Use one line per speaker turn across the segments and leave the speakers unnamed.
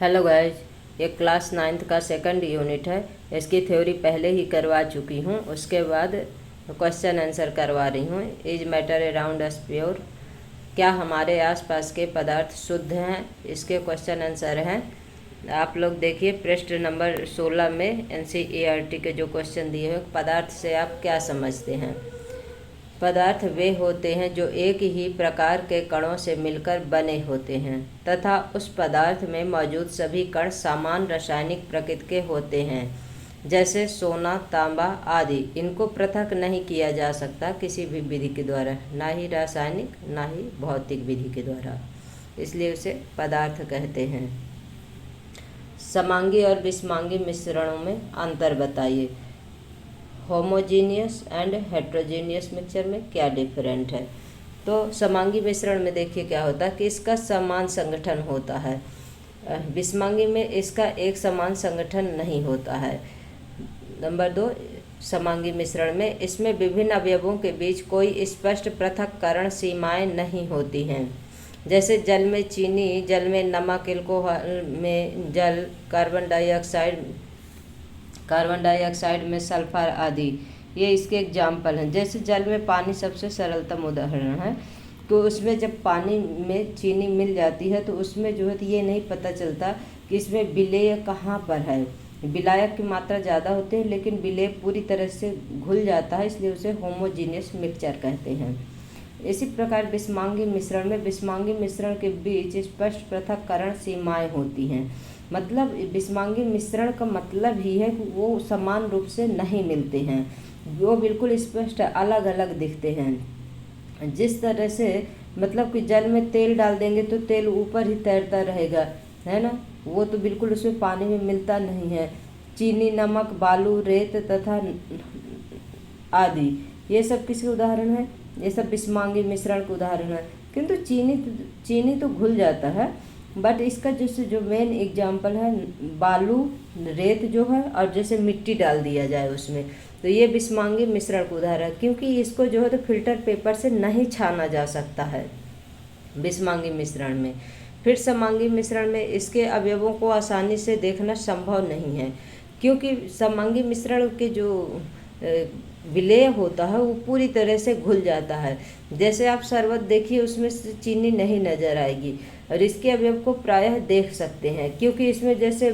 Hello guys, ये class 9th का second unit है। इसकी थ्योरी पहले ही करवा चुकी हूँ, उसके बाद क्वेश्चन आंसर करवा रही हूँ। Is matter around us pure? क्या हमारे आसपास के पदार्थ शुद्ध हैं? इसके क्वेश्चन आंसर हैं। आप लोग देखिए पृष्ठ नंबर 16 में NCERT के जो क्वेश्चन दिए हैं, पदार्थ से आप क्या समझते हैं। पदार्थ वे होते हैं जो एक ही प्रकार के कणों से मिलकर बने होते हैं तथा उस पदार्थ में मौजूद सभी कण समान रासायनिक प्रकृति के होते हैं, जैसे सोना, तांबा आदि। इनको पृथक नहीं किया जा सकता किसी भी विधि के द्वारा, ना ही रासायनिक ना ही भौतिक विधि के द्वारा, इसलिए उसे पदार्थ कहते हैं। समांगी और विषमांगी मिश्रणों में अंतर बताइए। होमोजीनियस एंड हेट्रोजीनियस मिक्सचर में क्या डिफरेंट है। तो समांगी मिश्रण में देखिए क्या होता है कि इसका समान संगठन होता है। विषमांगी में इसका एक समान संगठन नहीं होता है। नंबर 2, समांगी मिश्रण में इसमें विभिन्न अवयवों के बीच कोई स्पष्ट पृथक्करण सीमाएं नहीं होती हैं, जैसे जल में चीनी, जल में नमक, एल्कोहल में जल, कार्बन डाइऑक्साइड में सल्फर आदि। ये इसके एग्जाम्पल हैं। जैसे जल में पानी सबसे सरलतम उदाहरण है, तो उसमें जब पानी में चीनी मिल जाती है तो उसमें जो है तो ये नहीं पता चलता कि इसमें विलेय कहाँ पर है। विलायक की मात्रा ज़्यादा होती है लेकिन विलेय पूरी तरह से घुल जाता है, इसलिए उसे होमोजीनियस मिक्सचर कहते हैं। इसी प्रकार विषमांगी मिश्रण में विषमांगी मिश्रण के बीच स्पष्ट पृथक्करण सीमाएं होती हैं। मतलब विषमांगी मिश्रण का मतलब ही है कि वो समान रूप से नहीं मिलते हैं, वो बिल्कुल स्पष्ट अलग अलग दिखते हैं। जिस तरह से मतलब कि जल में तेल डाल देंगे तो तेल ऊपर ही तैरता रहेगा, है ना, वो तो बिल्कुल उसमें पानी में मिलता नहीं है। चीनी, नमक, बालू, रेत तथा आदि, ये सब किसके उदाहरण है? ये सब विषमांगी मिश्रण के उदाहरण है। किंतु चीनी तो घुल जाता है, बट इसका जो मेन एग्जाम्पल है बालू, रेत जो है, और जैसे मिट्टी डाल दिया जाए उसमें, तो ये विषमांगी मिश्रण का उदाहरण है। क्योंकि इसको जो है तो फिल्टर पेपर से नहीं छाना जा सकता है विषमांगी मिश्रण में। फिर समांगी मिश्रण में इसके अवयवों को आसानी से देखना संभव नहीं है, क्योंकि समांगी मिश्रण के जो विलेय होता है वो पूरी तरह से घुल जाता है। जैसे आप शरबत देखिए, उसमें चीनी नहीं नज़र आएगी, और इसके अवयव को प्रायः देख सकते हैं, क्योंकि इसमें जैसे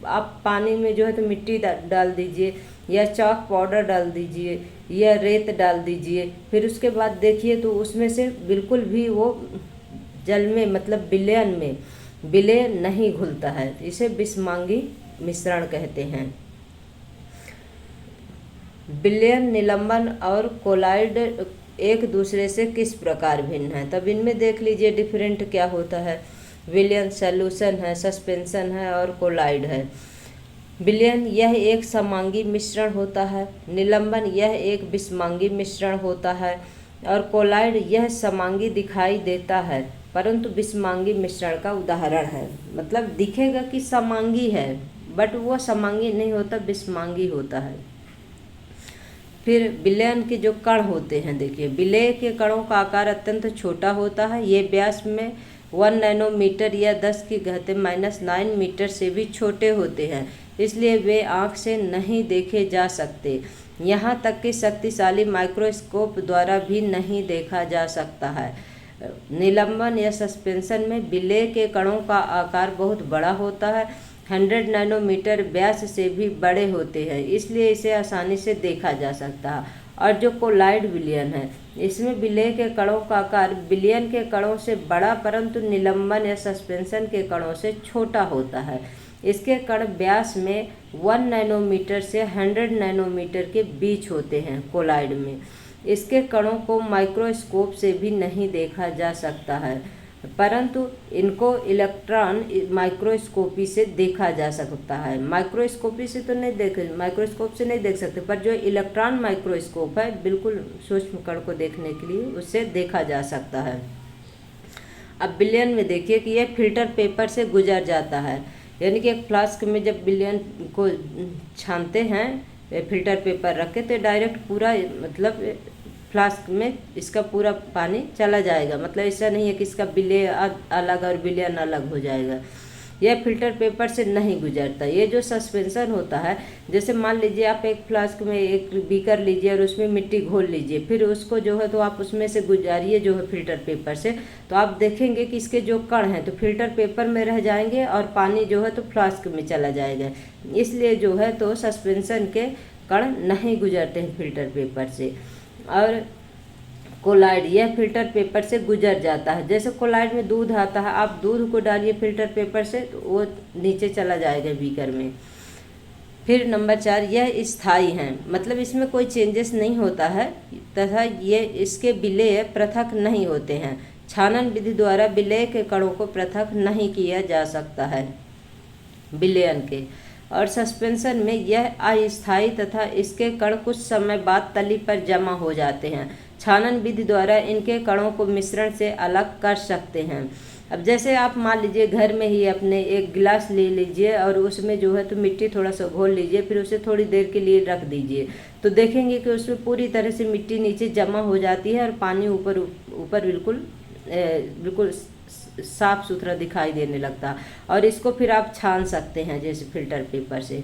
आप पानी में जो है तो मिट्टी डाल दीजिए, या चॉक पाउडर डाल दीजिए, या रेत डाल दीजिए, फिर उसके बाद देखिए तो उसमें से बिल्कुल भी वो जल में मतलब विलयन में विलय नहीं घुलता है। इसे विषमांगी मिश्रण कहते हैं। विलयन, निलंबन और कोलाइड एक दूसरे से किस प्रकार भिन्न है। तब इनमें देख लीजिए डिफरेंट क्या होता है। विलयन सॉल्यूशन है, सस्पेंशन है और कोलाइड है। विलयन यह एक समांगी मिश्रण होता है, निलंबन यह एक विषमांगी मिश्रण होता है, और कोलाइड यह समांगी दिखाई देता है परंतु विषमांगी मिश्रण का उदाहरण है। मतलब दिखेगा कि समांगी है बट वो समांगी नहीं होता, विषमांगी होता है। फिर विलयन के जो कण होते हैं, देखिए विलेय के कणों का आकार अत्यंत छोटा होता है। ये व्यास में 1 नैनोमीटर या 10⁻⁹ मीटर से भी छोटे होते हैं, इसलिए वे आँख से नहीं देखे जा सकते। यहाँ तक कि शक्तिशाली माइक्रोस्कोप द्वारा भी नहीं देखा जा सकता है। निलंबन या सस्पेंशन में विलेय के कणों का आकार बहुत बड़ा होता है, 100 नैनोमीटर व्यास से भी बड़े होते हैं, इसलिए इसे आसानी से देखा जा सकता है। और जो कोलाइड विलयन है, इसमें विलेय के कणों का आकार विलयन के कणों से बड़ा परंतु निलंबन या सस्पेंशन के कणों से छोटा होता है। इसके कण व्यास में 1 नैनोमीटर से 100 नैनोमीटर के बीच होते हैं। कोलाइड में इसके कणों को माइक्रोस्कोप से भी नहीं देखा जा सकता है, परंतु इनको इलेक्ट्रॉन माइक्रोस्कोपी से देखा जा सकता है। माइक्रोस्कोपी से तो नहीं माइक्रोस्कोप से नहीं देख सकते, पर जो इलेक्ट्रॉन माइक्रोस्कोप है बिल्कुल सूक्ष्म कण को देखने के लिए उससे देखा जा सकता है। अब विलयन में देखिए कि यह फिल्टर पेपर से गुजर जाता है, यानी कि एक फ्लास्क में जब विलयन को छानते हैं फिल्टर पेपर रख के, तो डायरेक्ट पूरा मतलब फ्लास्क में इसका पूरा पानी चला जाएगा। मतलब ऐसा नहीं है कि इसका विलेय अलग और विलयन अलग हो जाएगा। यह फिल्टर पेपर से नहीं गुजरता। ये जो सस्पेंशन होता है, जैसे मान लीजिए आप एक फ्लास्क में एक बीकर लीजिए और उसमें मिट्टी घोल लीजिए, फिर उसको जो है तो आप उसमें से गुजारिए जो है फिल्टर पेपर से, तो आप देखेंगे कि इसके जो कण हैं तो फिल्टर पेपर में रह जाएंगे और पानी जो है तो फ्लास्क में चला जाएगा। इसलिए जो है तो सस्पेंशन के कण नहीं गुजरते हैं फिल्टर पेपर से। और कोलाइड, यह फिल्टर पेपर से गुजर जाता है। जैसे कोलाइड में दूध आता है, आप दूध को डालिए फिल्टर पेपर से तो वो नीचे चला जाएगा बीकर में। फिर नंबर 4, यह स्थायी हैं, मतलब इसमें कोई चेंजेस नहीं होता है तथा ये इसके विलेय पृथक नहीं होते हैं। छानन विधि द्वारा विलेय के कणों को पृथक नहीं किया जा सकता है विलयन के। और सस्पेंशन में यह अस्थायी तथा इसके कण कुछ समय बाद तली पर जमा हो जाते हैं। छानन विधि द्वारा इनके कणों को मिश्रण से अलग कर सकते हैं। अब जैसे आप मान लीजिए घर में ही अपने एक गिलास ले लीजिए और उसमें जो है तो मिट्टी थोड़ा सा घोल लीजिए, फिर उसे थोड़ी देर के लिए रख दीजिए, तो देखेंगे कि उसमें पूरी तरह से मिट्टी नीचे जमा हो जाती है और पानी ऊपर ऊपर बिल्कुल साफ सुथरा दिखाई देने लगता। और इसको फिर आप छान सकते हैं जैसे फिल्टर पेपर से।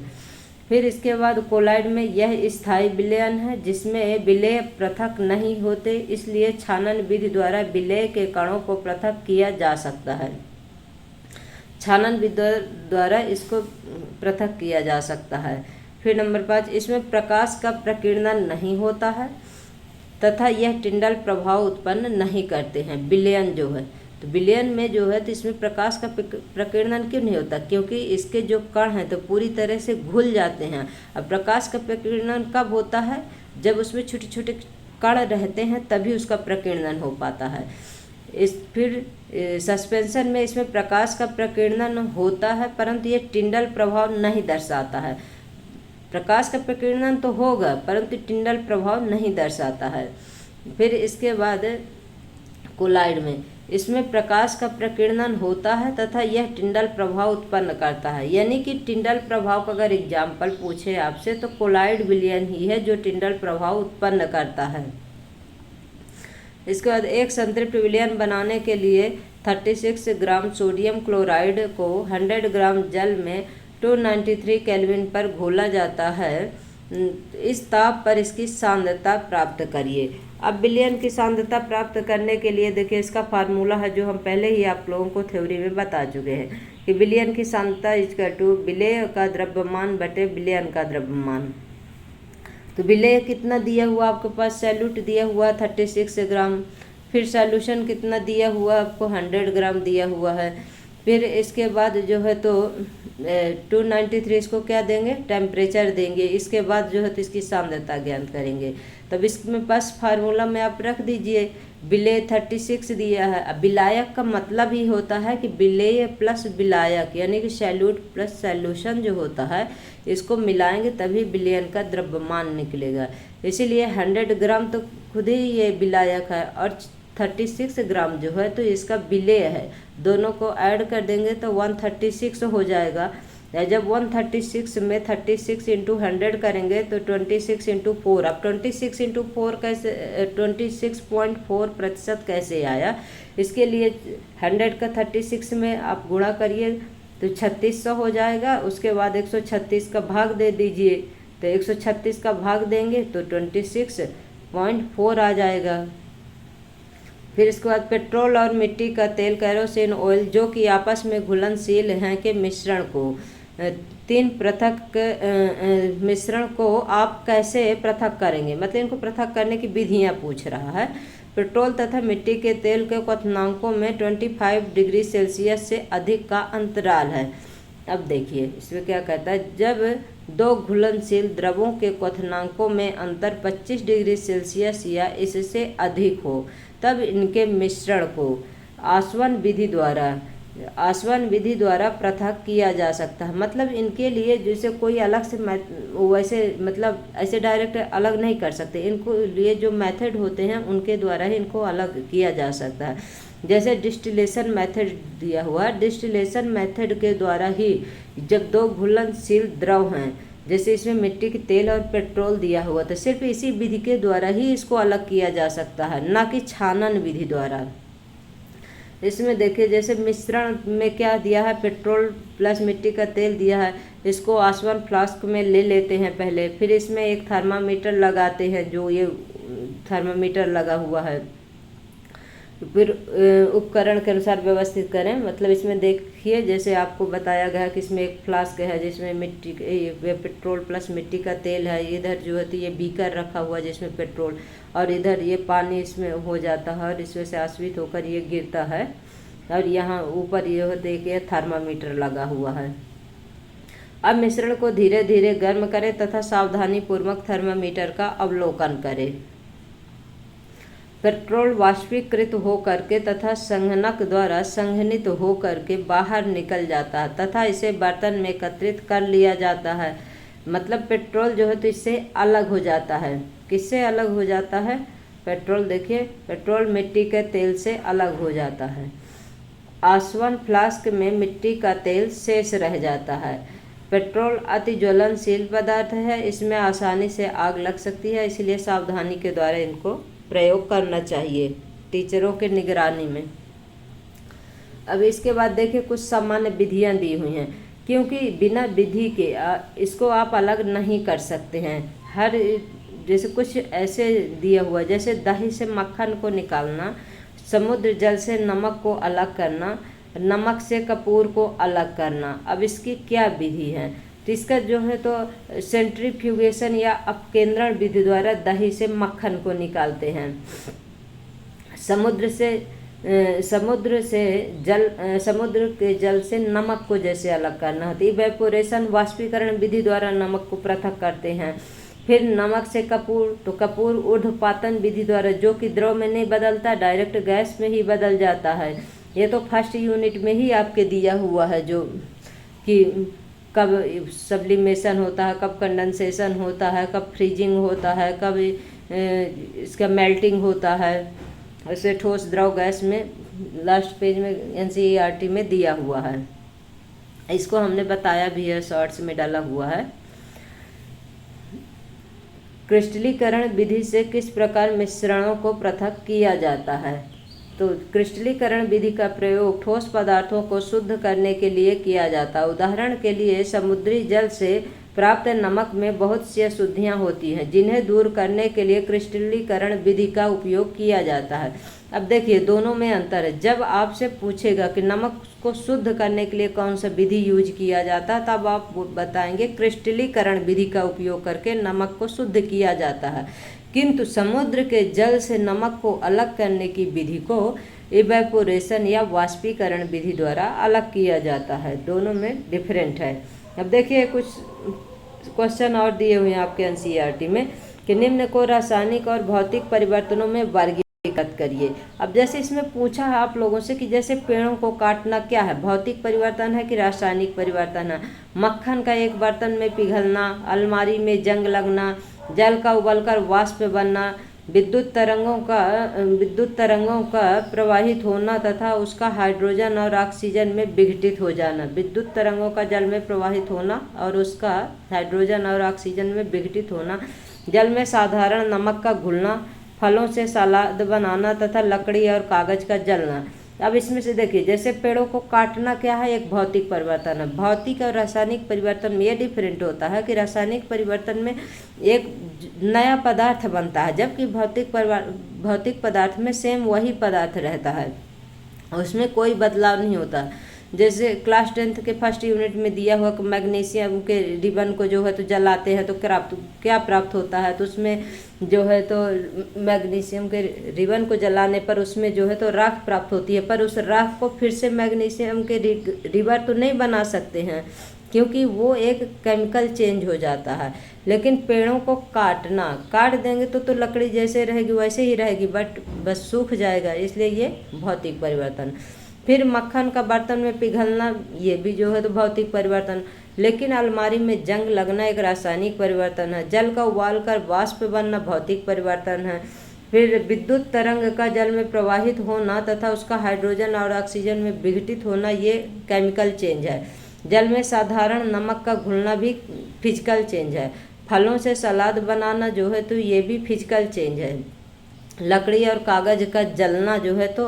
फिर इसके बाद कोलाइड में यह स्थायी विलयन है जिसमें विलेय पृथक नहीं होते, इसलिए छानन विधि द्वारा विलेय के कणों को पृथक किया जा सकता है। छानन विधि द्वारा इसको पृथक किया जा सकता है। फिर नंबर 5, इसमें प्रकाश का प्रकीर्णन नहीं होता है तथा यह टिंडल प्रभाव उत्पन्न नहीं करते हैं। विलयन जो है तो विलयन में जो है तो इसमें प्रकाश का प्रकीर्णन क्यों नहीं होता, क्योंकि इसके जो कण हैं तो पूरी तरह से घुल जाते हैं। अब प्रकाश का प्रकीर्णन कब होता है, जब उसमें छोटे छोटे कण रहते हैं तभी उसका प्रकीर्णन हो पाता है। फिर सस्पेंशन में इसमें प्रकाश का प्रकीर्णन होता है परंतु ये टिंडल प्रभाव नहीं दर्शाता है। प्रकाश का प्रकीर्णन तो होगा परंतु टिंडल प्रभाव नहीं दर्शाता है। फिर इसके बाद कोलाइड में इसमें प्रकाश का प्रकीर्णन होता है तथा यह टिंडल प्रभाव उत्पन्न करता है। यानी कि टिंडल प्रभाव का अगर एग्जाम्पल पूछे आपसे तो कोलाइड विलयन ही है जो टिंडल प्रभाव उत्पन्न करता है। इसके बाद एक संतृप्त विलयन बनाने के लिए 36 ग्राम सोडियम क्लोराइड को 100 ग्राम जल में 293 केल्विन पर घोला जाता है। इस ताप पर इसकी सांद्रता प्राप्त करिए। अब विलयन की सांद्रता प्राप्त करने के लिए देखिए इसका फार्मूला है जो हम पहले ही आप लोगों को थ्योरी में बता चुके हैं कि विलयन की सांद्रता = विलेय का द्रव्यमान बटे विलयन का द्रव्यमान। तो विलेय कितना दिया हुआ आपके पास, सैल्यूट दिया हुआ 36 ग्राम, फिर सॉल्यूशन कितना दिया हुआ आपको 100 ग्राम दिया हुआ है। फिर इसके बाद जो है तो 293 इसको क्या देंगे, टेम्परेचर देंगे। इसके बाद जो है तो इसकी सांद्रता ज्ञात करेंगे। तब इसमें पास फार्मूला में आप रख दीजिए, विलेय 36 दिया है। अब विलायक का मतलब ही होता है कि विलेय प्लस विलायक, यानी कि सैल्यूट प्लस सॉल्यूशन जो होता है इसको मिलाएंगे तभी विलयन का द्रव्यमान निकलेगा। इसीलिए 100 ग्राम तो खुद ही ये विलायक है और 36 ग्राम जो है तो इसका विलेय है। दोनों को ऐड कर देंगे तो 136 हो जाएगा। जब 136 में 36 इंटू 100 करेंगे तो 26 इंटू 4। अब 26 इंटू 4 कैसे, 26.4% कैसे आया, इसके लिए 100 का 36 में आप गुणा करिए तो 3600 हो जाएगा। उसके बाद 136 का भाग दे दीजिए, तो 136 का भाग देंगे तो 26.4 आ जाएगा। फिर इसके बाद पेट्रोल और मिट्टी का तेल, केरोसिन ऑयल, जो कि आपस में घुलनशील हैं के मिश्रण को 3 पृथक मिश्रण को आप कैसे पृथक करेंगे, मतलब इनको पृथक करने की विधियां पूछ रहा है। पेट्रोल तथा मिट्टी के तेल के क्वथनांकों में 25 डिग्री सेल्सियस से अधिक का अंतराल है। अब देखिए इसमें क्या कहता है, जब 2 घुलनशील द्रवों के क्वथनांकों में अंतर 25 डिग्री सेल्सियस या इससे अधिक हो तब इनके मिश्रण को आसवन विधि द्वारा पृथक किया जा सकता है। मतलब इनके लिए जैसे कोई अलग से वैसे मतलब ऐसे डायरेक्ट अलग नहीं कर सकते, इनको लिए जो मेथड होते हैं उनके द्वारा ही इनको अलग किया जा सकता है। जैसे डिस्टिलेशन मेथड दिया हुआ, डिस्टिलेशन मेथड के द्वारा ही जब 2 घुलनशील द्रव हैं, जैसे इसमें मिट्टी के तेल और पेट्रोल दिया हुआ, तो सिर्फ इसी विधि के द्वारा ही इसको अलग किया जा सकता है, ना कि छानन विधि द्वारा। इसमें देखिए जैसे मिश्रण में क्या दिया है, पेट्रोल प्लस मिट्टी का तेल दिया है। इसको आसवन फ्लास्क में ले लेते हैं पहले, फिर इसमें एक थर्मामीटर लगाते हैं, जो ये थर्मामीटर लगा हुआ है। फिर उपकरण के अनुसार व्यवस्थित करें, मतलब इसमें देखिए जैसे आपको बताया गया कि इसमें एक फ्लास्क है जिसमें मिट्टी पेट्रोल प्लस मिट्टी का तेल है। इधर जो है तो ये बीकर रखा हुआ जिसमें पेट्रोल, और इधर ये पानी इसमें हो जाता है और इसमें से आश्रित होकर ये गिरता है। और यहाँ ऊपर ये देखिए थर्मामीटर लगा हुआ है। अब मिश्रण को धीरे धीरे गर्म करें तथा सावधानी पूर्वक थर्मामीटर का अवलोकन करें। पेट्रोल वाष्पीकृत हो करके तथा संघनक द्वारा संघनित हो करके बाहर निकल जाता है तथा इसे बर्तन में एकत्रित कर लिया जाता है। मतलब पेट्रोल जो है तो इससे अलग हो जाता है। किससे अलग हो जाता है? पेट्रोल देखिए, पेट्रोल मिट्टी के तेल से अलग हो जाता है। आसवन फ्लास्क में मिट्टी का तेल शेष रह जाता है। पेट्रोल अति ज्वलनशील पदार्थ है, इसमें आसानी से आग लग सकती है, इसलिए सावधानी के द्वारा इनको प्रयोग करना चाहिए टीचरों के निगरानी में। अब इसके बाद देखिए कुछ सामान्य विधियां दी हुई हैं, क्योंकि बिना विधि के इसको आप अलग नहीं कर सकते हैं। हर जैसे कुछ ऐसे दिया हुआ, जैसे दही से मक्खन को निकालना, समुद्र जल से नमक को अलग करना, नमक से कपूर को अलग करना। अब इसकी क्या विधि है? तो इसका जो है तो सेंट्रीफ्यूगेशन या अपकेंद्रण विधि द्वारा दही से मक्खन को निकालते हैं। समुद्र के जल से नमक को जैसे अलग करना होता है। इवेपोरेशन वाष्पीकरण विधि द्वारा नमक को पृथक करते हैं। फिर नमक से कपूर, तो कपूर ऊर्ध्वपातन विधि द्वारा, जो कि द्रव में नहीं बदलता, डायरेक्ट गैस में ही बदल जाता है। ये तो फर्स्ट यूनिट में ही आपके दिया हुआ है, जो कि कब सब्लिमेशन होता है, कब कंडेंसेशन होता है, कब फ्रीजिंग होता है, कब इसका मेल्टिंग होता है। ऐसे ठोस द्रव गैस में लास्ट पेज में एनसीईआरटी में दिया हुआ है। इसको हमने बताया भी है, शॉर्ट्स में डाला हुआ है। क्रिस्टलीकरण विधि से किस प्रकार मिश्रणों को पृथक किया जाता है? तो क्रिस्टलीकरण विधि का प्रयोग ठोस पदार्थों को शुद्ध करने के लिए किया जाता है। उदाहरण के लिए समुद्री जल से प्राप्त नमक में बहुत सी अशुद्धियाँ होती हैं, जिन्हें दूर करने के लिए क्रिस्टलीकरण विधि का उपयोग किया जाता है। अब देखिए दोनों में अंतर है। जब आपसे पूछेगा कि नमक को शुद्ध करने के लिए कौन सा विधि यूज किया जाता है, तब आप बताएंगे क्रिस्टलीकरण विधि का उपयोग करके नमक को शुद्ध किया जाता है। किंतु समुद्र के जल से नमक को अलग करने की विधि को इवेपोरेशन या वाष्पीकरण विधि द्वारा अलग किया जाता है। दोनों में डिफरेंट है। अब देखिए कुछ क्वेश्चन और दिए हुए हैं आपके एनसीईआरटी में कि निम्न को रासायनिक और भौतिक परिवर्तनों में वर्गीकृत करिए। अब जैसे इसमें पूछा है आप लोगों से कि जैसे पेड़ों को काटना क्या है, भौतिक परिवर्तन है कि रासायनिक परिवर्तन है? मक्खन का एक बर्तन में पिघलना, अलमारी में जंग लगना, जल का उबलकर वाष्प बनना, विद्युत तरंगों का प्रवाहित होना तथा उसका हाइड्रोजन और ऑक्सीजन में विघटित हो जाना। विद्युत तरंगों का जल में प्रवाहित होना और उसका हाइड्रोजन और ऑक्सीजन में विघटित होना, जल में साधारण नमक का घुलना, फलों से सलाद बनाना तथा लकड़ी और कागज का जलना। अब इसमें से देखिए जैसे पेड़ों को काटना क्या है, एक भौतिक परिवर्तन है। भौतिक और रासायनिक परिवर्तन में ये डिफरेंट होता है कि रासायनिक परिवर्तन में एक नया पदार्थ बनता है, जबकि भौतिक पदार्थ में सेम वही पदार्थ रहता है, उसमें कोई बदलाव नहीं होता। जैसे क्लास 10th के फर्स्ट यूनिट में दिया हुआ कि मैग्नीशियम के रिबन को जो है तो जलाते हैं तो क्या प्राप्त होता है, तो उसमें जो है तो मैग्नीशियम के रिबन को जलाने पर उसमें जो है तो राख प्राप्त होती है, पर उस राख को फिर से मैग्नीशियम के रिबन तो नहीं बना सकते हैं, क्योंकि वो एक केमिकल चेंज हो जाता है। लेकिन पेड़ों को काट देंगे तो लकड़ी जैसे रहेगी वैसे ही रहेगी, बट बस सूख जाएगा, इसलिए ये भौतिक परिवर्तन। फिर मक्खन का बर्तन में पिघलना, ये भी जो है तो भौतिक परिवर्तन। लेकिन अलमारी में जंग लगना एक रासायनिक परिवर्तन है। जल का उबालकर वाष्प बनना भौतिक परिवर्तन है। फिर विद्युत तरंग का जल में प्रवाहित होना तथा उसका हाइड्रोजन और ऑक्सीजन में विघटित होना, ये केमिकल चेंज है। जल में साधारण नमक का घुलना भी फिजिकल चेंज है। फलों से सलाद बनाना जो है तो ये भी फिजिकल चेंज है। लकड़ी और कागज का जलना जो है तो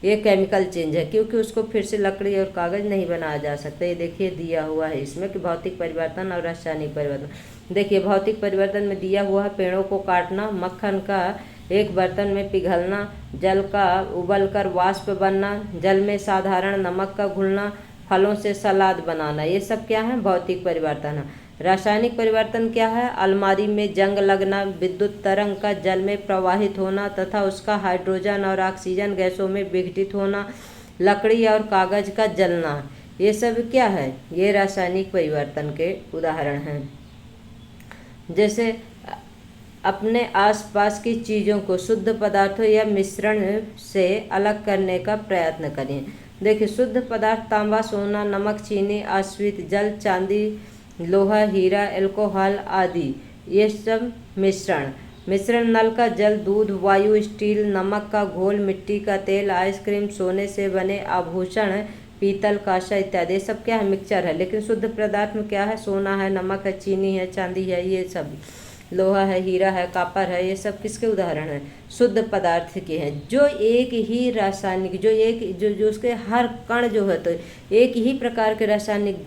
ये केमिकल चेंज है, क्योंकि उसको फिर से लकड़ी और कागज़ नहीं बनाया जा सकता। ये देखिए दिया हुआ है इसमें कि भौतिक परिवर्तन और रासायनिक परिवर्तन। देखिए भौतिक परिवर्तन में दिया हुआ है पेड़ों को काटना, मक्खन का एक बर्तन में पिघलना, जल का उबलकर वाष्प बनना, जल में साधारण नमक का घुलना, फलों से सलाद बनाना, ये सब क्या है? भौतिक परिवर्तन है। रासायनिक परिवर्तन क्या है? अलमारी में जंग लगना, विद्युत तरंग का जल में प्रवाहित होना तथा उसका हाइड्रोजन और ऑक्सीजन गैसों में विघटित होना, लकड़ी और कागज का जलना, ये सब क्या है? ये रासायनिक परिवर्तन के उदाहरण हैं। जैसे अपने आसपास की चीज़ों को शुद्ध पदार्थों या मिश्रण से अलग करने का प्रयत्न करें। देखिए शुद्ध पदार्थ तांबा, सोना, नमक, चीनी, आश्रित जल, चांदी, लोहा, हीरा, अल्कोहल आदि, ये सब मिश्रण नल का जल, दूध, वायु, स्टील, नमक का घोल, मिट्टी का तेल, आइसक्रीम, सोने से बने आभूषण, पीतल, कांसा इत्यादि, सब क्या है? मिक्सचर है। लेकिन शुद्ध पदार्थ में क्या है? सोना है, नमक है, चीनी है, चांदी है, ये सब, लोहा है, हीरा है, कॉपर है, ये सब किसके उदाहरण हैं? शुद्ध पदार्थ के हैं, जो एक ही रासायनिक जो उसके हर कण जो है तो एक ही प्रकार के रासायनिक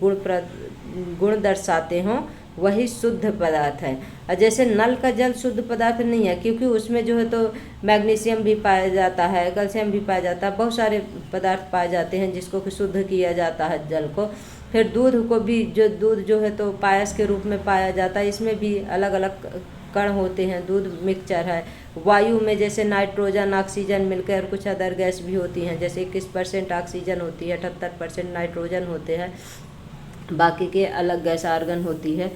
गुण दर्शाते हों, वही शुद्ध पदार्थ है। और जैसे नल का जल शुद्ध पदार्थ नहीं है, क्योंकि उसमें जो है तो मैग्नीशियम भी पाया जाता है, कैल्शियम भी पाया जाता है, बहुत सारे पदार्थ पाए जाते हैं जिसको कि शुद्ध किया जाता है जल को। फिर दूध को भी, जो दूध जो है तो पायस के रूप में पाया जाता है, इसमें भी अलग अलग कण होते हैं, दूध मिक्सचर है। वायु में जैसे नाइट्रोजन, ऑक्सीजन मिलकर और कुछ अदर गैस भी होती हैं, जैसे 21% ऑक्सीजन होती है, 78% नाइट्रोजन होते हैं, बाकी के अलग गैस आर्गन होती है।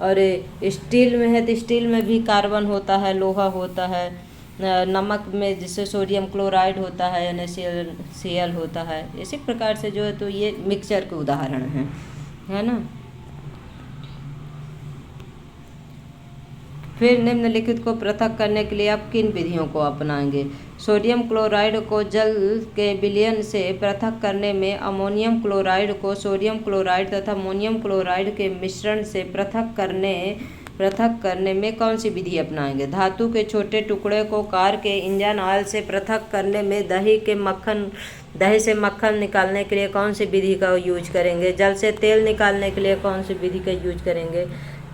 और स्टील में है तो स्टील में भी कार्बन होता है, लोहा होता है। नमक में जैसे सोडियम क्लोराइड होता है, NaCl होता है। इसी प्रकार से जो है तो ये मिक्सचर के उदाहरण हैं, है ना। फिर निम्नलिखित को पृथक करने के लिए आप किन विधियों को अपनाएंगे? सोडियम क्लोराइड को जल के विलयन से पृथक करने में अमोनियम क्लोराइड को सोडियम क्लोराइड तथा अमोनियम क्लोराइड के मिश्रण से पृथक करने में कौन सी विधि अपनाएंगे? धातु के छोटे टुकड़े को कार के इंजन ऑयल से पृथक करने में दही से मक्खन निकालने के लिए कौन सी विधि का यूज करेंगे? जल से तेल निकालने के लिए कौन सी विधि का यूज करेंगे?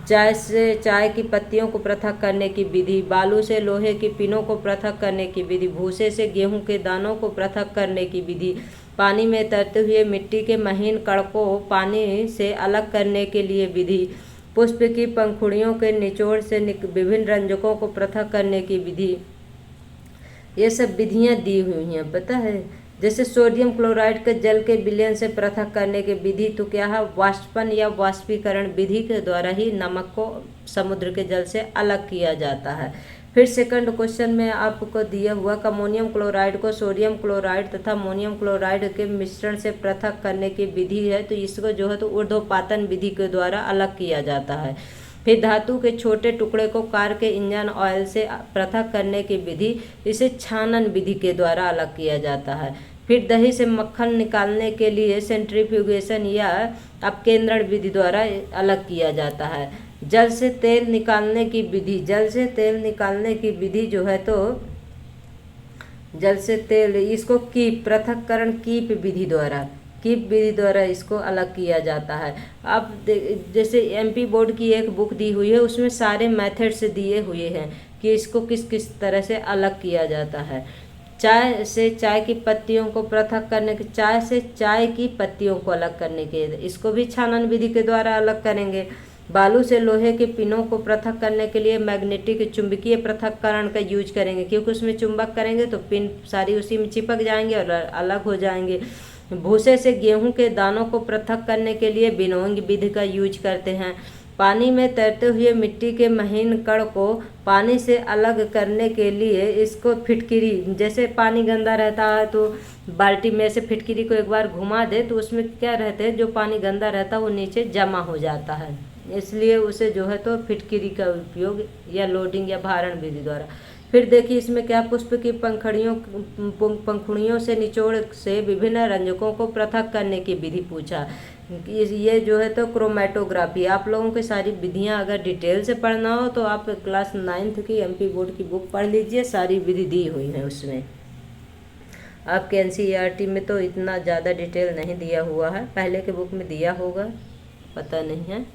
चाय से चाय की पत्तियों को पृथक करने की विधि, बालू से लोहे की पिनों को पृथक करने की विधि, भूसे से गेहूं के दानों को पृथक करने की विधि, पानी में तैरते हुए मिट्टी के महीन कण को पानी से अलग करने के लिए विधि, पुष्प की पंखुड़ियों के निचोड़ से विभिन्न रंजकों को पृथक करने की विधि, ये सब विधियां दी हुई हैं, पता है। जैसे सोडियम क्लोराइड के जल के विलयन से पृथक करने की विधि तो क्या है? वाष्पन या वाष्पीकरण विधि के द्वारा ही नमक को समुद्र के जल से अलग किया जाता है। फिर सेकंड क्वेश्चन में आपको दिया हुआ अमोनियम क्लोराइड को सोडियम क्लोराइड तथा अमोनियम क्लोराइड के मिश्रण से पृथक करने की विधि है, तो इसको जो है तो ऊर्ध्वपातन विधि के द्वारा अलग किया जाता है। फिर धातु के छोटे टुकड़े को कार के इंजन ऑयल से पृथक करने की विधि, इसे छानन विधि के द्वारा अलग किया जाता है। फिर दही से मक्खन निकालने के लिए सेंट्रीफ्यूगेशन या अपकेंद्रण विधि द्वारा अलग किया जाता है। जल से तेल निकालने की विधि जो है तो जल से तेल, इसको पृथक्करण कीप विधि द्वारा इसको अलग किया जाता है। अब जैसे MP बोर्ड की एक बुक दी हुई है, उसमें सारे मेथड्स दिए हुए हैं कि इसको किस किस तरह से अलग किया जाता है। चाय से चाय की पत्तियों को पृथक करने के, चाय से चाय की पत्तियों को अलग करने के, इसको भी छानन विधि के द्वारा अलग करेंगे। बालू से लोहे के पिनों को पृथक करने के लिए मैग्नेटिक चुंबकीय पृथक्करण का यूज करेंगे, क्योंकि उसमें चुंबक करेंगे तो पिन सारी उसी में चिपक जाएंगे और अलग हो जाएंगे। भूसे से गेहूं के दानों को पृथक करने के लिए विनोइंग विधि का यूज करते हैं। पानी में तैरते हुए मिट्टी के महीन कण को पानी से अलग करने के लिए इसको फिटकिरी, जैसे पानी गंदा रहता है तो बाल्टी में से फिटकिरी को एक बार घुमा दे तो उसमें क्या रहते हैं, जो पानी गंदा रहता है वो नीचे जमा हो जाता है, इसलिए उसे जो है तो फिटकिरी का उपयोग या लोडिंग या भारण विधि द्वारा। फिर देखिए इसमें क्या, पुष्प की पंखुड़ियों से निचोड़ से विभिन्न रंजकों को पृथक करने की विधि पूछा। ये जो है तो क्रोमेटोग्राफी। आप लोगों की सारी विधियां अगर डिटेल से पढ़ना हो तो आप क्लास 9th की MP बोर्ड की बुक पढ़ लीजिए, सारी विधि दी हुई है उसमें। आपके एनसीईआरटी में तो इतना ज़्यादा डिटेल नहीं दिया हुआ है, पहले के बुक में दिया होगा, पता नहीं है।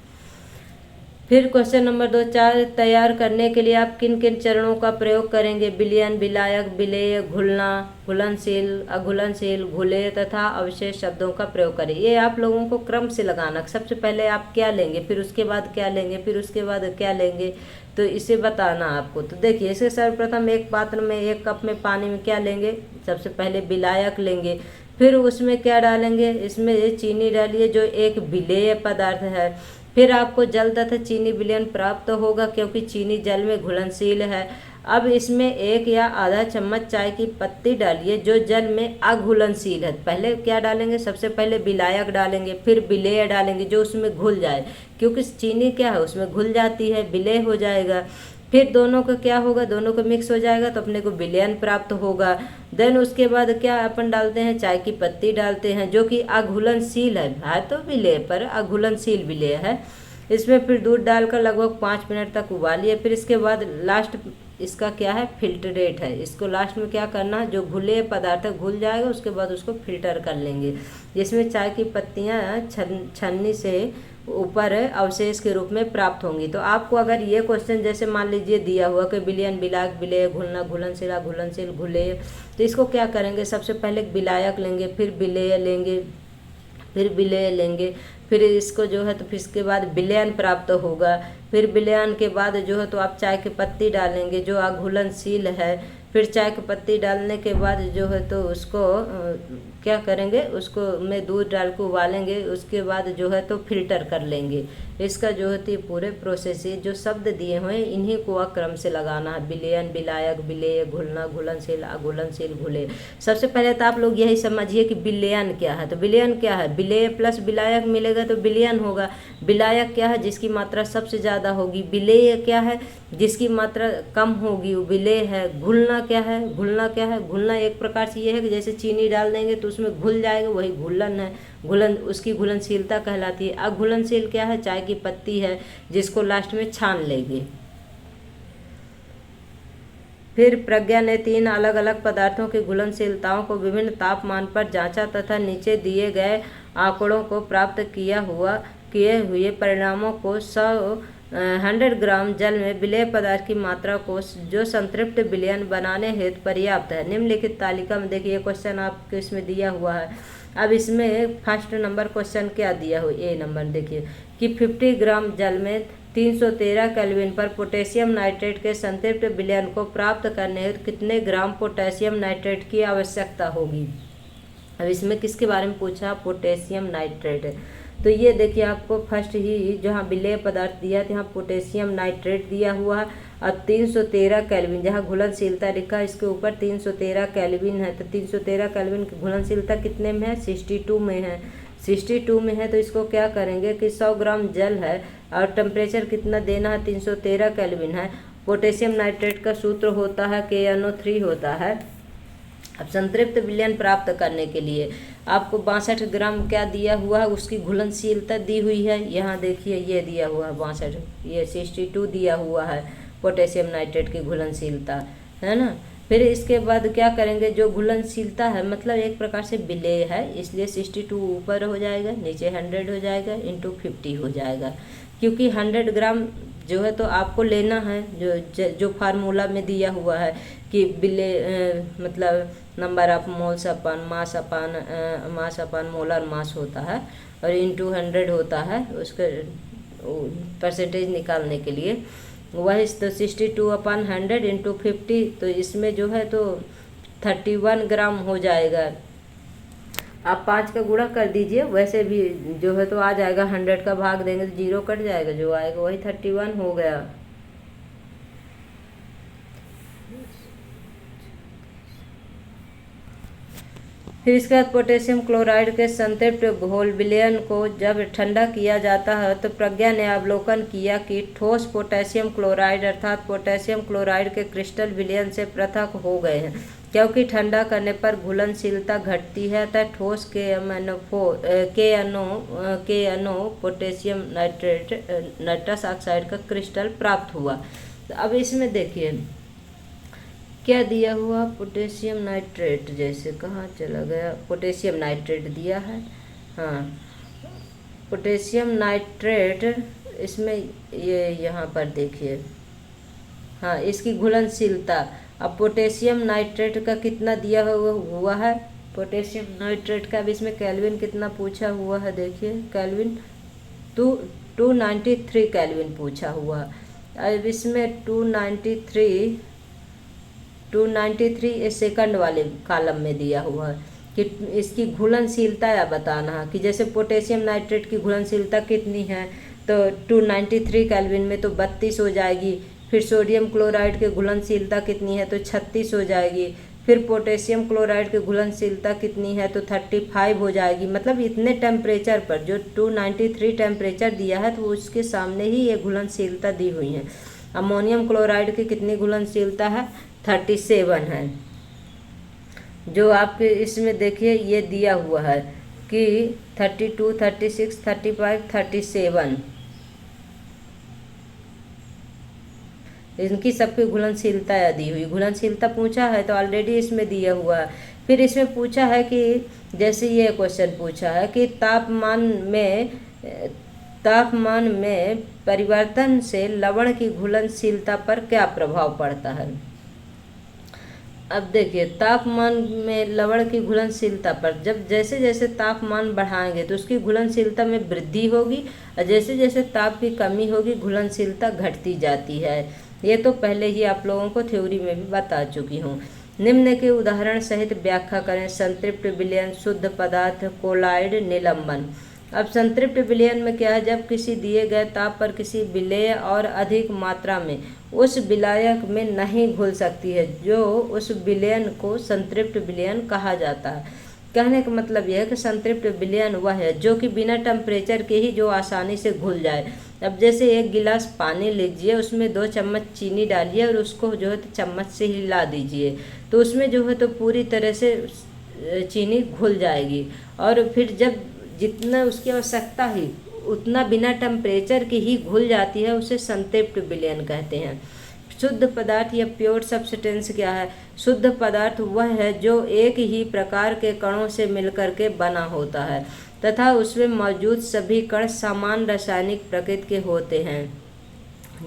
फिर क्वेश्चन नंबर 2, चाय तैयार करने के लिए आप किन किन चरणों का प्रयोग करेंगे? विलयन, विलायक, विलेय, घुलना, घुलनशील, अघुलनशील, घुले तथा अवशेष शब्दों का प्रयोग करें। ये आप लोगों को क्रम से लगाना, सबसे पहले आप क्या लेंगे, फिर उसके बाद क्या लेंगे, फिर उसके बाद क्या लेंगे, तो इसे बताना आपको। तो देखिए, इसे सर्वप्रथम एक पात्र में 1 कप में पानी में क्या लेंगे, सबसे पहले विलायक लेंगे, फिर उसमें क्या डालेंगे, इसमें चीनी डालिए जो एक विलेय पदार्थ है। फिर आपको जल तथा चीनी विलयन प्राप्त होगा क्योंकि चीनी जल में घुलनशील है। अब इसमें 1 या आधा चम्मच चाय की पत्ती डालिए जो जल में अघुलनशील है। पहले क्या डालेंगे, सबसे पहले विलायक डालेंगे, फिर विलेय डालेंगे जो उसमें घुल जाए, क्योंकि चीनी क्या है उसमें घुल जाती है, विलेय हो जाएगा। फिर दोनों का क्या होगा, दोनों को मिक्स हो जाएगा तो अपने को विलयन प्राप्त होगा। देन उसके बाद क्या अपन डालते हैं, चाय की पत्ती डालते हैं जो कि अघुलनशील है तो विलेय पर अघुलनशील विलेय है। इसमें फिर दूध डालकर लगभग 5 मिनट तक उबालिए। फिर इसके बाद लास्ट इसका क्या है, फिल्टरेट है। इसको लास्ट में क्या करना है, जो घुले पदार्थ घुल जाएगा उसके बाद उसको फिल्टर कर लेंगे, जिसमें चाय की पत्तियाँ छन्नी से ऊपर अवशेष के रूप में प्राप्त होंगी। तो आपको अगर ये क्वेश्चन जैसे मान लीजिए दिया हुआ कि विलयन, विलायक, विलेय, घुलना, घुलनशील, अघुलनशील, घुलेय, तो इसको क्या करेंगे, सबसे पहले विलायक लेंगे, फिर विलेय लेंगे, फिर विलेय लेंगे, फिर इसको जो है तो फिर इसके बाद विलयन प्राप्त होगा। फिर विलयन के बाद जो है तो आप चाय की पत्ती डालेंगे जो अघुलनशील है। फिर चाय की पत्ती डालने के बाद जो है तो उसको क्या करेंगे, उसको में दूध डाल के उबालेंगे, उसके बाद जो है तो फिल्टर कर लेंगे। इसका जो है तो ये पूरे प्रोसेस है, जो शब्द दिए हुए हैं इन्हीं को क्रम से लगाना है, विलयन, विलायक, विलेय, घुलना, घुलनशील, अघुलनशील, घुलेय। सबसे पहले तो आप लोग यही समझिए कि विलयन क्या है। तो विलयन क्या है, विलेय प्लस विलायक मिलेगा तो विलयन होगा। विलायक क्या है, जिसकी मात्रा सबसे ज़्यादा होगी। विलेय क्या है, जिसकी मात्रा कम होगी वो विलेय है। घुलना क्या है, घुलना क्या है, घुलना एक प्रकार से ये है कि जैसे चीनी डाल देंगे तो उसमें घुल जाएगा, वही घुलन है, घुलन उसकी घुलनशीलता कहलाती है। अघुलनशील क्या है, चाय की पत्ती है जिसको लास्ट में छान लेंगे। फिर प्रज्ञा ने 3 अलग अलग पदार्थों की घुलनशीलताओं को विभिन्न तापमान पर जांचा तथा नीचे दिए गए आंकड़ों को प्राप्त किए हुए परिणामों को 100 ग्राम जल में विलेय पदार्थ की मात्रा को जो संतृप्त विलयन बनाने हेतु पर्याप्त है। निम्नलिखित तालिका में देखिए क्वेश्चन आपको इसमें दिया हुआ है। अब इसमें फर्स्ट नंबर क्वेश्चन क्या दिया हो, ए नंबर देखिए कि 50 ग्राम जल में 313 केल्विन पर पोटेशियम नाइट्रेट के संतृप्त विलयन को प्राप्त करने हेतु कितने ग्राम पोटेशियम नाइट्रेट की आवश्यकता होगी। अब इसमें किसके बारे में पूछा, पोटेशियम नाइट्रेट। तो ये देखिए आपको फर्स्ट ही जहाँ विलेय पदार्थ दिया था यहाँ पोटेशियम नाइट्रेट दिया हुआ है और 313 केल्विन, जहाँ घुलनशीलता लिखा है इसके ऊपर 313 केल्विन है। तो 313 केल्विन की घुलनशीलता कितने में है, 62 में है। 62 में है तो इसको क्या करेंगे कि 100 ग्राम जल है और टेम्परेचर कितना देना है, 313 केल्विन है। पोटेशियम नाइट्रेट का सूत्र होता है KNO3 होता है। अब संतृप्त विलयन प्राप्त करने के लिए आपको 62 ग्राम क्या दिया हुआ है, उसकी घुलनशीलता दी हुई है। यहाँ देखिए ये दिया हुआ है 62, ये 62 दिया हुआ है पोटेशियम नाइट्रेट की घुलनशीलता, है ना। फिर इसके बाद क्या करेंगे, जो घुलनशीलता है मतलब एक प्रकार से विलेय है इसलिए 62 ऊपर हो जाएगा, नीचे 100 हो जाएगा, इंटू 50 हो जाएगा। क्योंकि 100 ग्राम जो है तो आपको लेना है जो फार्मूला में दिया हुआ है कि मतलब number of moles upon mass upon molar mass होता है और इंटू 100 होता है उसके परसेंटेज निकालने के लिए। वही तो 62/100 इंटू 50, तो इसमें जो है तो 31 ग्राम हो जाएगा। आप 5 का गुणा कर दीजिए, वैसे भी जो है तो आ जाएगा, 100 का भाग देंगे तो 0 कट जाएगा, जो आएगा वही 31 हो गया। फिर इसके बाद पोटेशियम क्लोराइड के संतृप्त घोल विलयन को जब ठंडा किया जाता है तो प्रज्ञा ने अवलोकन किया कि ठोस पोटेशियम क्लोराइड अर्थात पोटेशियम क्लोराइड के क्रिस्टल विलयन से पृथक हो गए हैं, क्योंकि ठंडा करने पर घुलनशीलता घटती है अतः ठोस KNO पोटेशियम नाइट्रस ऑक्साइड का क्रिस्टल प्राप्त हुआ। अब इसमें देखिए क्या दिया हुआ, पोटेशियम नाइट्रेट, जैसे कहाँ चला गया, पोटेशियम नाइट्रेट दिया है। हाँ, पोटेशियम नाइट्रेट, इसमें ये यहाँ पर देखिए, हाँ इसकी घुलनशीलता। अब पोटेशियम नाइट्रेट का कितना दिया हुआ है, पोटेशियम नाइट्रेट का, अब इसमें केल्विन कितना पूछा हुआ है, देखिए केल्विन 293 केल्विन पूछा हुआ। अब इसमें 293 इस सेकंड वाले कॉलम में दिया हुआ है कि इसकी घुलनशीलता या बताना है कि जैसे पोटेशियम नाइट्रेट की घुलनशीलता कितनी है, तो 293 केल्विन में तो 32 हो जाएगी। फिर सोडियम क्लोराइड की घुलनशीलता कितनी है, तो 36 हो जाएगी। फिर पोटेशियम क्लोराइड की घुलनशीलता कितनी है, तो 35 हो जाएगी। मतलब इतने टेम्परेचर पर, जो 293 टेम्परेचर दिया है, तो उसके सामने ही ये घुलनशीलता दी हुई है। अमोनियम क्लोराइड की कितनी घुलनशीलता है, 37 है। जो आपके इसमें देखिए ये दिया हुआ है कि 32, 36, 35, 37, इनकी सबकी घुलनशीलता दी हुई। घुलनशीलता पूछा है तो ऑलरेडी इसमें दिया हुआ है। फिर इसमें पूछा है कि जैसे ये क्वेश्चन पूछा है कि तापमान में परिवर्तन से लवण की घुलनशीलता पर क्या प्रभाव पड़ता है। अब देखिए, तापमान में लवण की घुलनशीलता पर, जब जैसे जैसे तापमान बढ़ाएंगे तो उसकी घुलनशीलता में वृद्धि होगी, और जैसे जैसे ताप की कमी होगी घुलनशीलता घटती जाती है। ये तो पहले ही आप लोगों को थ्योरी में भी बता चुकी हूँ। निम्न के उदाहरण सहित व्याख्या करें। संतृप्त विलयन, शुद्ध पदार्थ, कोलाइड, निलंबन। अब संतृप्त विलयन में क्या है, जब किसी दिए गए ताप पर किसी विलेय और अधिक मात्रा में उस विलायक में नहीं घुल सकती है, जो उस विलयन को संतृप्त विलयन कहा जाता है। कहने का मतलब यह है कि संतृप्त विलयन वह है जो कि बिना टेम्परेचर के ही जो आसानी से घुल जाए। अब जैसे एक गिलास पानी लीजिए, उसमें 2 चम्मच चीनी डालिए और उसको जो है तो चम्मच से हिला दीजिए, तो उसमें जो है तो पूरी तरह से चीनी घुल जाएगी। और फिर जब जितना उसकी आवश्यकता है उतना बिना टेम्परेचर के ही घुल जाती है, उसे संतृप्त विलयन कहते हैं। शुद्ध पदार्थ या प्योर सब्सटेंस क्या है, शुद्ध पदार्थ वह है जो एक ही प्रकार के कणों से मिलकर के बना होता है तथा उसमें मौजूद सभी कण समान रासायनिक प्रकृति के होते हैं,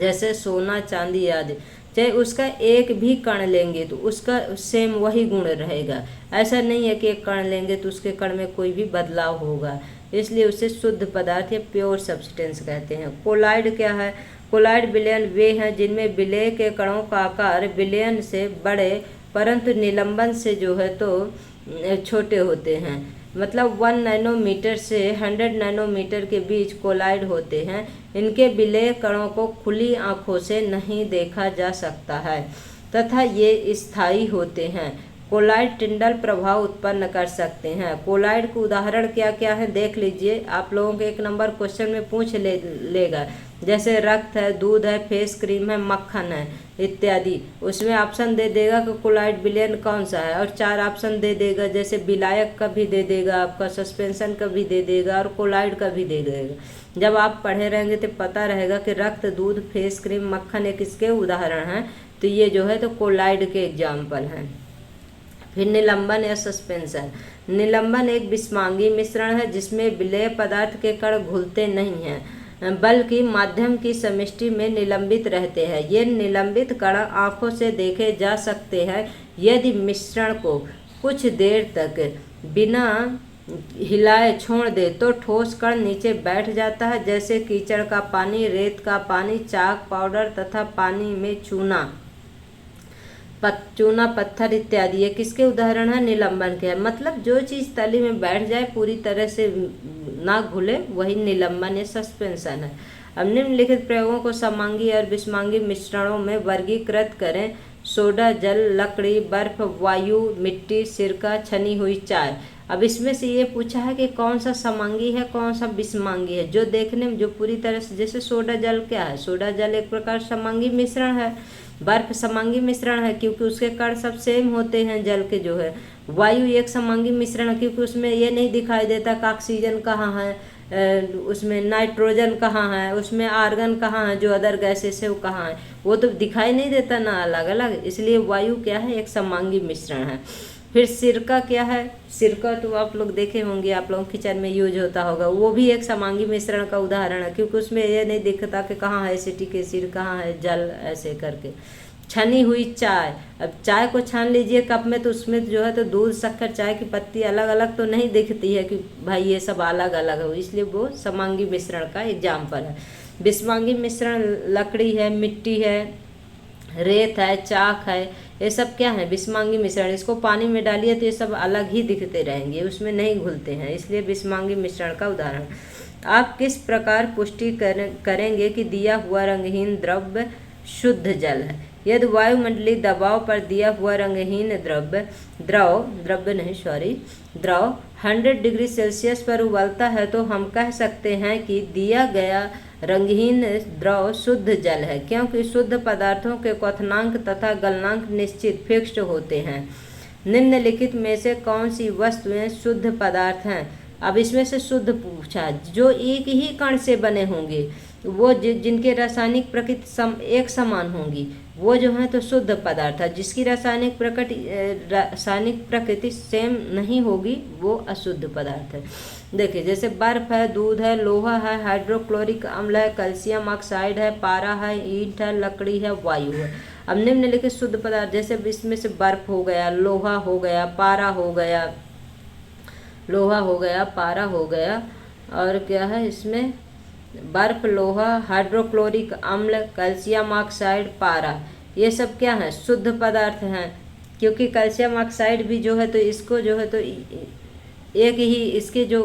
जैसे सोना, चांदी आदि। चाहे उसका एक भी कण लेंगे तो उसका सेम वही गुण रहेगा। ऐसा नहीं है कि एक कण लेंगे तो उसके कण में कोई भी बदलाव होगा, इसलिए उसे शुद्ध पदार्थ या प्योर सब्सटेंस कहते हैं। कोलाइड क्या है, कोलाइड विलयन वे हैं जिनमें विलेय के कणों का आकार विलयन से बड़े परंतु निलंबन से जो है तो छोटे होते हैं। मतलब 1 नैनोमीटर से 100 नैनोमीटर के बीच कोलाइड होते हैं। इनके विलेय कणों को खुली आंखों से नहीं देखा जा सकता है तथा ये स्थायी होते हैं। कोलाइड टिंडल प्रभाव उत्पन्न कर सकते हैं। कोलाइड के उदाहरण क्या क्या है देख लीजिए, आप लोगों के 1 नंबर क्वेश्चन में पूछ लेगा। जैसे रक्त है, दूध है, फेस क्रीम है, मक्खन है इत्यादि। उसमें ऑप्शन दे देगा कि कोलाइड विलयन कौन सा है, और 4 ऑप्शन दे देगा, जैसे विलायक का भी दे देगा, आपका सस्पेंशन का भी दे देगा और कोलाइड का भी दे देगा। जब आप पढ़े रहेंगे तो पता रहेगा कि रक्त, दूध, फेस क्रीम, मक्खन एक इसके उदाहरण हैं, तो ये जो है तो कोलाइड के एग्जाम्पल हैं। फिर निलंबन या सस्पेंशन। निलंबन एक विषमांगी मिश्रण है जिसमें विलेय पदार्थ के कण घुलते नहीं हैं बल्कि माध्यम की समष्टि में निलंबित रहते हैं। ये निलंबित कण आंखों से देखे जा सकते हैं। यदि मिश्रण को कुछ देर तक बिना हिलाए छोड़ दे तो ठोस कण नीचे बैठ जाता है, जैसे कीचड़ का पानी, रेत का पानी, चाक पाउडर तथा पानी में चूना पत्थर इत्यादि। ये किसके उदाहरण है, निलंबन के। मतलब जो चीज़ तली में बैठ जाए, पूरी तरह से ना घुले, वही निलंबन या सस्पेंशन है। अब निम्नलिखित प्रयोगों को समांगी और विषमांगी मिश्रणों में वर्गीकृत करें। सोडा, जल, लकड़ी, बर्फ, वायु, मिट्टी, सिरका, छनी हुई चाय। अब इसमें से ये पूछा है कि कौन सा समांगी है, कौन सा विषमांगी है। जो देखने में जो पूरी तरह से, जैसे सोडा जल क्या है, सोडा जल एक प्रकार समांगी मिश्रण है। बर्फ समांगी मिश्रण है क्योंकि उसके कण सब सेम होते हैं जल के जो है। वायु एक समांगी मिश्रण है क्योंकि उसमें ये नहीं दिखाई देता कि ऑक्सीजन कहाँ है, उसमें नाइट्रोजन कहाँ है, उसमें आर्गन कहाँ है, जो अदर गैसेस है वो कहाँ है, वो तो दिखाई नहीं देता ना अलग अलग। इसलिए वायु क्या है, एक समांगी मिश्रण है। फिर सिरका क्या है, सिरका तो आप लोग देखे होंगे, आप लोगों किचन में यूज होता होगा, वो भी एक समांगी मिश्रण का उदाहरण है, क्योंकि उसमें ये नहीं दिखता कि कहाँ है एसिटिक एसिड, कहाँ है जल, ऐसे करके। छनी हुई चाय, अब चाय को छान लीजिए कप में, तो उसमें जो है तो दूध, शक्कर, चाय की पत्ती अलग अलग तो नहीं दिखती है कि भाई ये सब अलग अलग हो, इसलिए वो समांगी मिश्रण का एग्जाम्पल है। विषमांगी मिश्रण लकड़ी है, मिट्टी है, रेत है, चाक है, ये सब क्या है, विषमांगी मिश्रण। इसको पानी में डालिए तो ये सब अलग ही दिखते रहेंगे, उसमें नहीं घुलते हैं, इसलिए विषमांगी मिश्रण का उदाहरण। आप किस प्रकार पुष्टि करेंगे कि दिया हुआ रंगहीन द्रव्य शुद्ध जल है? यदि वायुमंडलीय दबाव पर दिया हुआ रंगहीन द्रव 100 डिग्री सेल्सियस पर उबलता है, तो हम कह सकते हैं कि दिया गया रंगहीन द्रव शुद्ध जल है, क्योंकि शुद्ध पदार्थों के क्वथनांक तथा गलनांक निश्चित फिक्स्ड होते हैं। निम्नलिखित में से कौन सी वस्तुएं शुद्ध पदार्थ हैं? अब इसमें से शुद्ध पूछा, जो एक ही कण से बने होंगे, वो जिनके रासायनिक प्रकृति एक समान होंगी, वो जो है तो शुद्ध पदार्थ है। जिसकी रासायनिक प्रकृति सेम नहीं होगी, वो अशुद्ध पदार्थ है। देखिए, जैसे बर्फ है, दूध है, लोहा है, हाइड्रोक्लोरिक अम्ल है, कैल्शियम ऑक्साइड है, पारा है, ईंट है, लकड़ी है, वायु है। अब निम्नलिखित शुद्ध पदार्थ, जैसे इसमें से बर्फ हो गया, लोहा हो गया, पारा हो गया, पारा हो गया, और क्या है इसमें, बर्फ, लोहा, हाइड्रोक्लोरिक अम्ल, कैल्शियम ऑक्साइड, पारा, ये सब क्या है, शुद्ध पदार्थ हैं। क्योंकि कैल्शियम ऑक्साइड भी जो है तो इसको जो है तो एक ही, इसके जो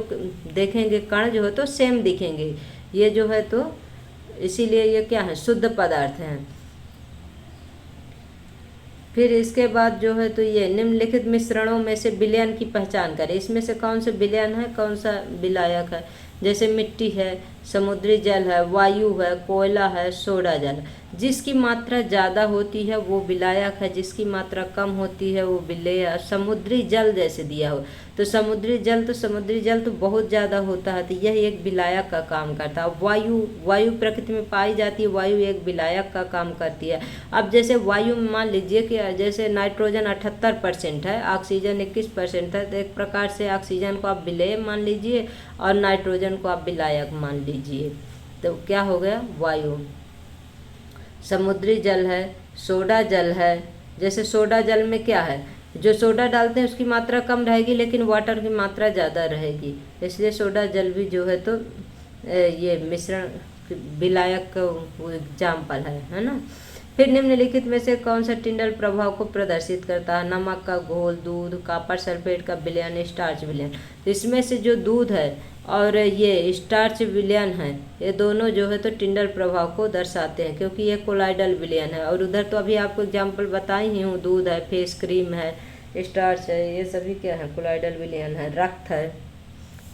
देखेंगे कण जो है तो सेम दिखेंगे, ये जो है तो इसीलिए ये क्या है, शुद्ध पदार्थ हैं। फिर इसके बाद जो है तो ये निम्नलिखित मिश्रणों में से विलयन की पहचान करें। इसमें से कौन सा विलयन है, कौन सा विलायक है? जैसे मिट्टी है, समुद्री जल है, वायु है, कोयला है, सोडा जल। जिसकी मात्रा ज़्यादा होती है वो विलायक है, जिसकी मात्रा कम होती है वो विलेय। समुद्री जल जैसे दिया हो तो समुद्री जल तो बहुत ज़्यादा होता है, तो यह एक विलायक का काम करता है। वायु प्रकृति में पाई जाती है, वायु एक विलायक का काम करती है। अब जैसे वायु में मान लीजिए कि जैसे नाइट्रोजन 78% है, ऑक्सीजन 21% है, तो एक प्रकार से ऑक्सीजन को आप विलेय मान लीजिए और नाइट्रोजन को आप विलायक मान लीजिए, तो क्या हो गया, वायु। समुद्री जल है, सोडा जल है। जैसे सोडा जल में क्या है, जो सोडा डालते हैं उसकी मात्रा कम रहेगी लेकिन वाटर की मात्रा ज़्यादा रहेगी, इसलिए सोडा जल भी जो है तो ये मिश्रण विलायक का एग्जाम्पल है ना। फिर निम्नलिखित में से कौन सा टिंडल प्रभाव को प्रदर्शित करता है? नमक का घोल, दूध, कॉपर सल्फेट का विलयन, स्टार्च विलयन। तो इसमें से जो दूध है और ये स्टार्च विलयन है, ये दोनों जो है तो टिंडल प्रभाव को दर्शाते हैं, क्योंकि ये कोलाइडल विलयन है। और उधर तो अभी आपको एग्जाम्पल बताई ही हूँ, दूध है, फेस क्रीम है, स्टार्च है, ये सभी क्या है, कोलाइडल विलयन है। रक्त है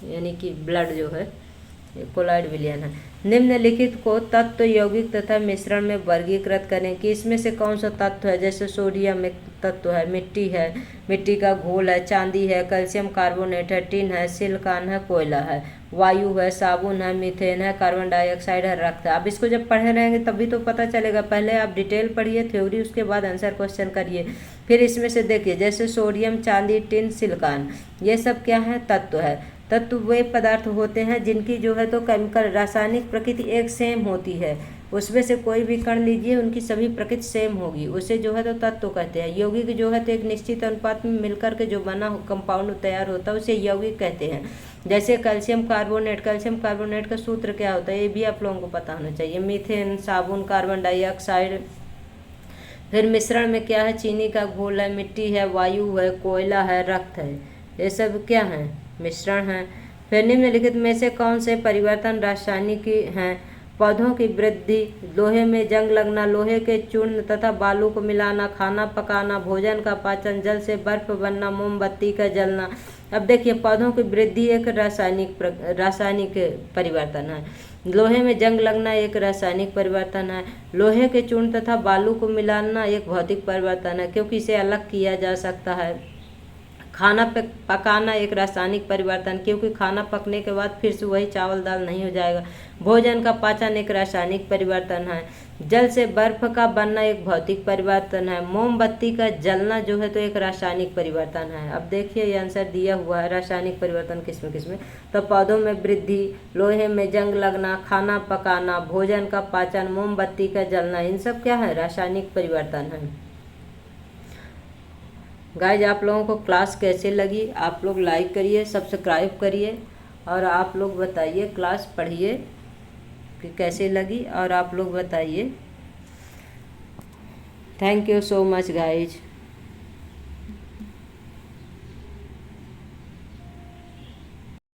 यानी कि ब्लड जो है, कोलाइड विलयन है। निम्नलिखित को तत्व, यौगिक तथा मिश्रण में वर्गीकृत करें कि इसमें से कौन सा तत्व है। जैसे सोडियम एक तत्व है, मिट्टी है, मिट्टी का घोल है, चांदी है, कैल्शियम कार्बोनेट है, टिन है, सिलिकॉन है, कोयला है, वायु है, साबुन है, मीथेन है, कार्बन डाइऑक्साइड है, रक्त है। अब इसको जब पढ़े रहेंगे तभी तो पता चलेगा। पहले आप डिटेल पढ़िए थ्योरी, उसके बाद आंसर क्वेश्चन करिए। फिर इसमें से देखिए, जैसे सोडियम, चांदी, टिन, सिलिकॉन, ये सब क्या है, तत्व है। तत्व वे पदार्थ होते हैं जिनकी जो है तो केमिकल रासायनिक प्रकृति एक सेम होती है। उसमें से कोई भी कण लीजिए, उनकी सभी प्रकृति सेम होगी, उसे जो है तो तत्व कहते हैं। यौगिक जो है तो एक निश्चित अनुपात में मिलकर के जो बना कंपाउंड तैयार होता है उसे यौगिक कहते हैं। जैसे कैल्शियम कार्बोनेट का सूत्र क्या होता है, ये भी आप लोगों को पता होना चाहिए। मीथेन, साबुन, कार्बन डाइऑक्साइड। फिर मिश्रण में क्या है, चीनी का घोल है, मिट्टी है, वायु है, कोयला है, रक्त है, ये सब क्या है, मिश्रण है। फिर निम्नलिखित में से कौन से परिवर्तन रासायनिक हैं? पौधों की वृद्धि, लोहे में जंग लगना, लोहे के चूर्ण तथा बालू को मिलाना, खाना पकाना, भोजन का पाचन, जल से बर्फ बनना, मोमबत्ती का जलना। अब देखिए, पौधों की वृद्धि एक रासायनिक परिवर्तन है। लोहे में जंग लगना एक रासायनिक परिवर्तन है। लोहे के चूर्ण तथा बालू को मिलाना एक भौतिक परिवर्तन है, क्योंकि इसे अलग किया जा सकता है। खाना पकाना एक रासायनिक परिवर्तन, क्योंकि खाना पकने के बाद फिर से वही चावल दाल नहीं हो जाएगा। भोजन का पाचन एक रासायनिक परिवर्तन है। जल से बर्फ का बनना एक भौतिक परिवर्तन है। मोमबत्ती का जलना जो है तो एक रासायनिक परिवर्तन है। अब देखिए ये आंसर दिया हुआ है, रासायनिक परिवर्तन किसमें किसमें। तो पौधों में वृद्धि, लोहे में जंग लगना, खाना पकाना, भोजन का पाचन, मोमबत्ती का जलना, इन सब क्या है, रासायनिक परिवर्तन है। गाइज आप लोगों को क्लास कैसे लगी, आप लोग लाइक करिए, सब्सक्राइब करिए, और आप लोग बताइए, क्लास पढ़िए कि कैसे लगी, और आप लोग बताइए। Thank you so much guys.